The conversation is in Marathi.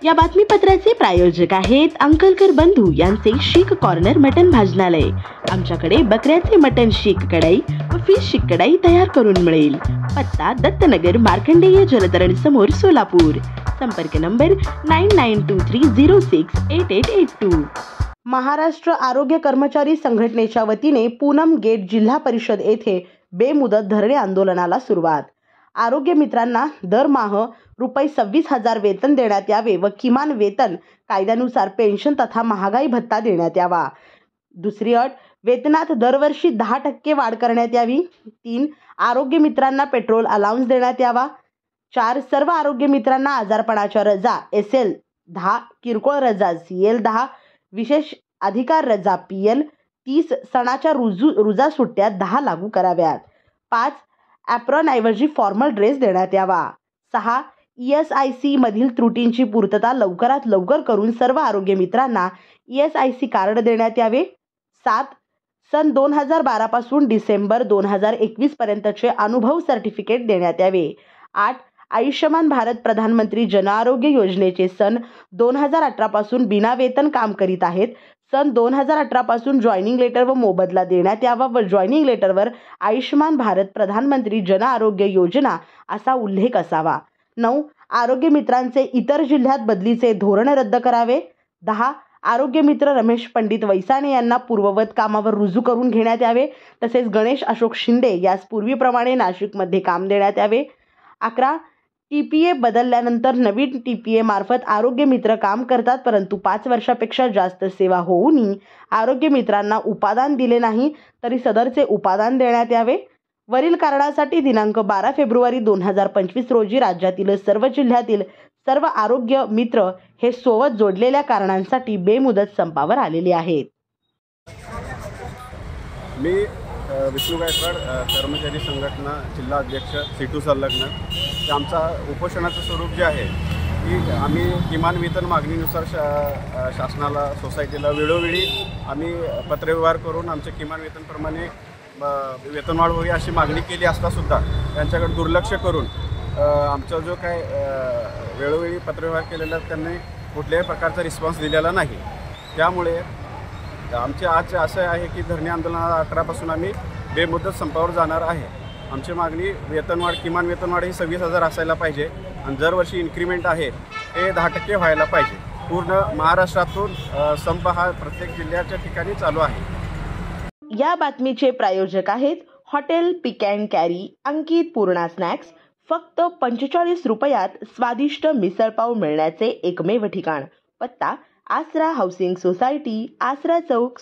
या बातमीपत्राचे प्रायोजक आहेत अंकलकर बंधू यांचे शीख कॉर्नर मटन भाजनालय। आमच्याकडे बकऱ्याचे मटन शीख कढई व फिश शीख कढई तयार करून मिळेल। पत्ता दत्तनगर मार्कंडेय जलतरण समोर सोलापूर। संपर्क नंबर 9923068882। महाराष्ट्र आरोग्य कर्मचारी संघटनेच्या वतीने पूनम गेट जिल्हा परिषद येथे बेमुदत धरणे आंदोलनाला सुरुवात। आरोग्य मित्रांना दरमाह ₹26,000 वेतन देण्यात यावे व किमान वेतन कायद्यानुसार पेन्शन तथा महागाई भत्ता देण्यात यावा। दुसरी अट, वेतनात दरवर्षी 10% वाढ करण्यात यावी। 3. आरोग्य मित्रांना पेट्रोल अलाउन्स देण्यात यावा। 4. सर्व आरोग्य मित्रांना आजारपणाच्या रजा SL 10, किरकोळ रजा CL 10, विशेष अधिकार रजा PL 30, सणाच्या रुजा सुट्ट्या 10 लागू कराव्यात। 5. ॲप्रॉन ऐवजी फॉर्मल ड्रेस देण्यात यावा। 6. ESIC मधील त्रुटींची पूर्तता लवकरात लवकर करून सर्व आरोग्य मित्रांना ESIC कार्ड देण्यात यावे। 7. सन 2012 पासून डिसेंबर 2021 पर्यंतचे अनुभव सर्टिफिकेट देण्यात यावे। 8. आयुष्यमान भारत प्रधानमंत्री जन आरोग्य योजनेचे सन 2018 पासून बिना वेतन काम करीत आहेत। सन 2018 पासून जॉईनिंग लेटर व मोबदला देण्यात यावा व जॉईनिंग लेटरवर आयुष्यमान भारत प्रधानमंत्री जन आरोग्य योजना असा उल्लेख असावा। 9. आरोग्य मित्रांचे इतर जिल्ह्यात बदलीचे धोरण रद्द करावे। 10. आरोग्य मित्र रमेश पंडित वैसाणे यांना पूर्ववत कामावर रुजू करून घेण्यात यावे। तसेच गणेश अशोक शिंदे यास पूर्वीप्रमाणे नाशिकमध्ये काम देण्यात यावे। 11. TPA बदलल्यानंतर नवीन TPA मार्फत आरोग्य मित्र काम करतात, परंतु 5 वर्षापेक्षा जास्त सेवा होऊनही आरोग्य मित्रांना उपादान दिले नाही तरी सदरचे उपादान देण्यात यावे। वरील कारणासाठी दिनांक 12 फेब्रुवारी 2025 रोजी राज्यातील सर्व जिल्ह्यातील सर्व आरोग्य मित्र हे सोबत जोडलेल्या कारणांसाठी बेमुदत संपावर आलेले आहेत। मी विष्णू गायकवाड, कर्मचारी संघटना जिल्हा अध्यक्ष C2 संलग्न। आमचा उपोषणाचं स्वरूप जे आहे की आम्ही किमान वेतन मागणीनुसार शासनाला सोसायटीला वेळोवेळी आम्ही पत्रव्यवहार करून आमच्या किमान वेतनप्रमाणे वेतनवाढ होईल अशी मागणी केली असता सुद्धा त्यांच्याकडे दुर्लक्ष करून आमचा जो काय वेळोवेळी पत्रव्यवहार केलेला त्यांनी कुठल्याही प्रकारचा रिस्पॉन्स दिलेला नाही। त्यामुळे आमचे आज असं आहे की धरणे आंदोलनाला 18 पासून आम्ही बेमुदत संपावर जाणार आहे। आमची मागणी वेतनवाढ, किमान वेतनवाढ ही 26,000 असायला पाहिजे आणि दरवर्षी इन्क्रीमेंट आहे हे 10% व्हायला पाहिजे। पूर्ण महाराष्ट्रातून संप हा प्रत्येक जिल्ह्याच्या ठिकाणी चालू आहे। या बातमीचे प्रायोजक आहेत hotel pick and carry Ankit Purna snacks. फक्त 45 रुपयात स्वादिष्ट मिसळपाव मिळण्याचे एकमेव ठिकाण। पत्ता आसरा हाऊसिंग सोसायटी, आसरा चौक,